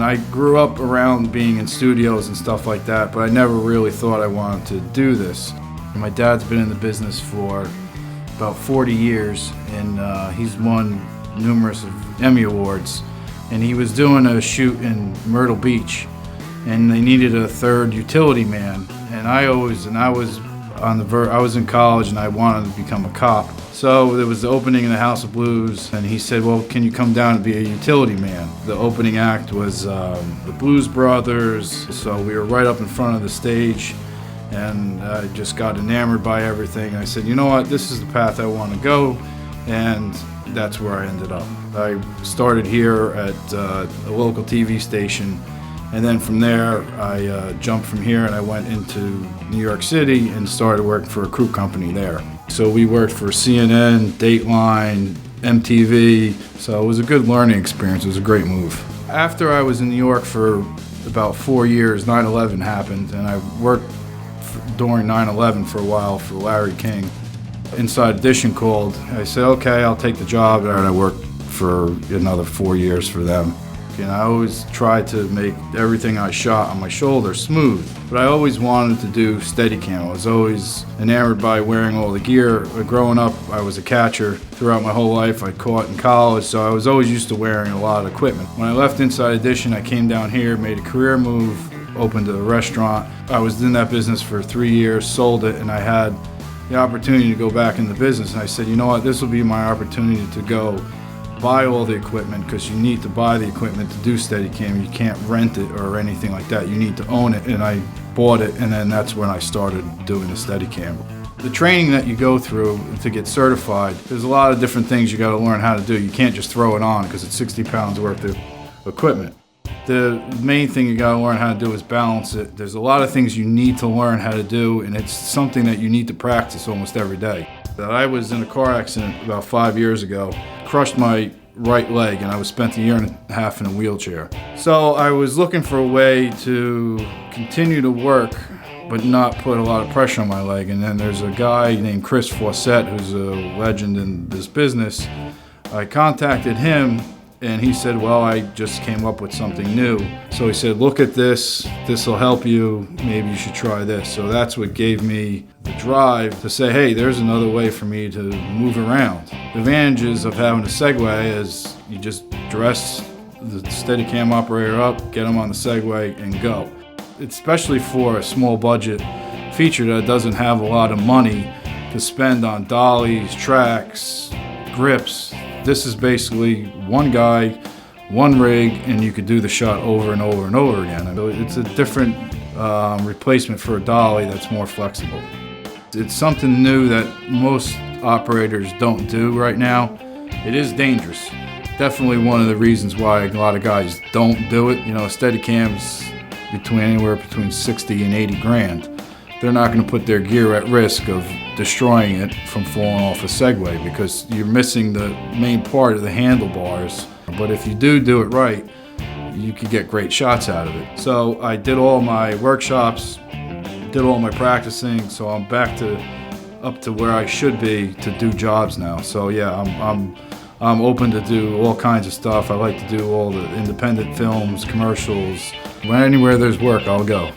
I grew up around being in studios and stuff like that, but I never really thought I wanted to do this. My dad's been in the business for about 40 years, and he's won numerous of Emmy Awards. And he was doing a shoot in Myrtle Beach, and they needed a third utility man. And I was in college, and I wanted to become a cop. So there was the opening in the House of Blues, and he said, well, can you come down and be a utility man? The opening act was the Blues Brothers, so we were right up in front of the stage, and I just got enamored by everything. I said, you know what, this is the path I want to go, and that's where I ended up. I started here at a local TV station, and then from there I jumped from here and I went into New York City and started working for a crew company there. So we worked for CNN, Dateline, MTV, so it was a good learning experience. It was a great move. After I was in New York for about 4 years, 9/11 happened, and I worked during 9/11 for a while for Larry King. Inside Edition called. I said, okay, I'll take the job, and I worked for another 4 years for them. And I always tried to make everything I shot on my shoulder smooth, but I always wanted to do Steadicam. I was always enamored by wearing all the gear. Growing up, I was a catcher throughout my whole life. I caught in college, so I was always used to wearing a lot of equipment. When I left Inside Edition, I came down here, made a career move, opened a restaurant. I was in that business for 3 years, sold it, and I had the opportunity to go back in the business. And I said, you know what, this will be my opportunity to go buy all the equipment, because you need to buy the equipment to do Steadicam. You can't rent it or anything like that. You need to own it, and I bought it, and then that's when I started doing the Steadicam. The training that you go through to get certified, there's a lot of different things you got to learn how to do. You can't just throw it on because it's 60 pounds worth of equipment. The main thing you got to learn how to do is balance it. There's a lot of things you need to learn how to do, and it's something that you need to practice almost every day. I was in a car accident about 5 years ago, crushed my right leg, and I was spent a year and a half in a wheelchair. So I was looking for a way to continue to work but not put a lot of pressure on my leg. And then there's a guy named Chris Fawcett, who's a legend in this business. I contacted him, and he said, well, I just came up with something new. So he said, look at this will help you, maybe you should try this. So that's what gave me the drive to say, hey, there's another way for me to move around. The advantages of having a Segway is you just dress the Steadicam operator up, get them on the Segway, and go. Especially for a small budget feature that doesn't have a lot of money to spend on dollies, tracks, grips. This is basically one guy, one rig, and you could do the shot over and over and over again. It's a different replacement for a dolly that's more flexible. It's something new that most operators don't do right now. It is dangerous. Definitely one of the reasons why a lot of guys don't do it. You know, Steadicam's anywhere between 60 and 80 grand. They're not going to put their gear at risk of destroying it from falling off a Segway because you're missing the main part of the handlebars. But if you do it right, you can get great shots out of it. So I did all my workshops, did all my practicing, so I'm back to up to where I should be to do jobs now. So yeah, I'm open to do all kinds of stuff. I like to do all the independent films, commercials. Anywhere there's work, I'll go.